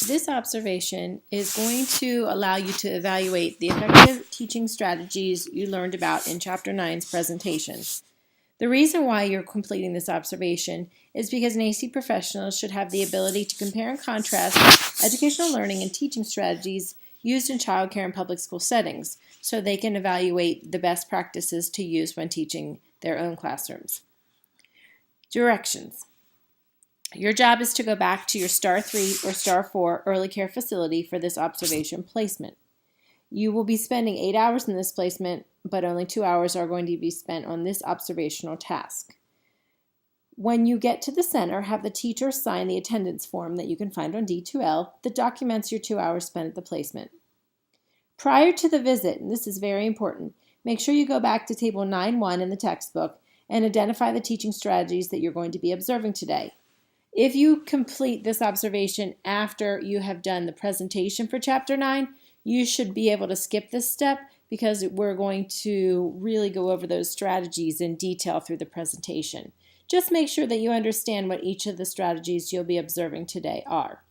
This observation is going to allow you to evaluate the effective teaching strategies you learned about in Chapter 9's presentation. The reason why you're completing this observation is because NAEYC professionals should have the ability to compare and contrast educational learning and teaching strategies used in childcare and public school settings so they can evaluate the best practices to use when teaching their own classrooms. Directions. Your job is to go back to your Star 3 or Star 4 early care facility for this observation placement. You will be spending 8 hours in this placement, but only 2 hours are going to be spent on this observational task. When you get to the center, have the teacher sign the attendance form that you can find on D2L that documents your 2 hours spent at the placement. Prior to the visit, and this is very important, make sure you go back to Table 9.1 in the textbook and identify the teaching strategies that you're going to be observing today. If you complete this observation after you have done the presentation for Chapter 9, you should be able to skip this step because we're going to really go over those strategies in detail through the presentation. Just make sure that you understand what each of the strategies you'll be observing today are.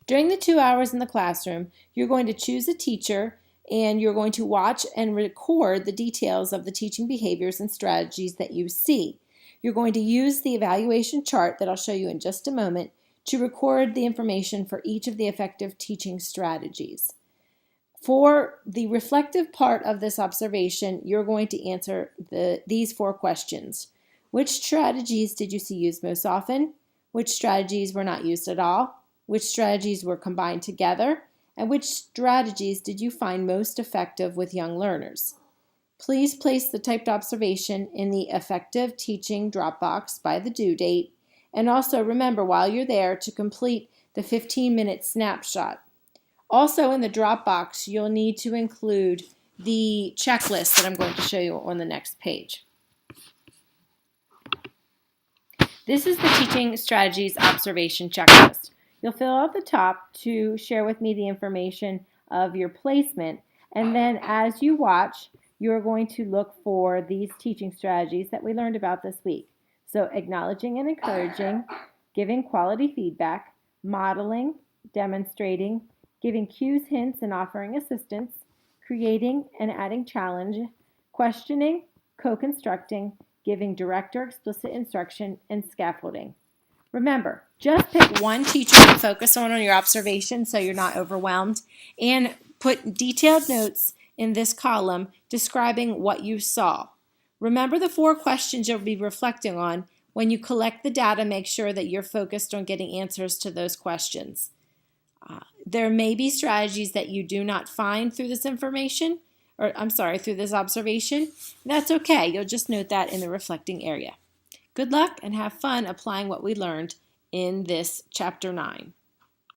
During the 2 hours in the classroom, you're going to choose a teacher and you're going to watch and record the details of the teaching behaviors and strategies that you see. You're going to use the evaluation chart that I'll show you in just a moment to record the information for each of the effective teaching strategies. For the reflective part of this observation, you're going to answer these 4 questions. Which strategies did you see used most often? Which strategies were not used at all? Which strategies were combined together? And which strategies did you find most effective with young learners? Please place the typed observation in the effective teaching drop box by the due date, and also remember while you're there to complete the 15-minute snapshot. Also in the drop box, you'll need to include the checklist that I'm going to show you on the next page. This is the Teaching Strategies Observation Checklist. You'll fill out the top to share with me the information of your placement, and then as you watch, you're going to look for these teaching strategies that we learned about this week. So acknowledging and encouraging, giving quality feedback, modeling, demonstrating, giving cues, hints, and offering assistance, creating and adding challenge, questioning, co-constructing, giving direct or explicit instruction, and scaffolding. Remember, just pick one teacher to focus on your observation so you're not overwhelmed, and put detailed notes in this column describing what you saw. Remember the 4 questions you'll be reflecting on. When you collect the data, make sure that you're focused on getting answers to those questions. There may be strategies that you do not find through this information, through this observation. That's okay. You'll just note that in the reflecting area. Good luck and have fun applying what we learned in this Chapter 9.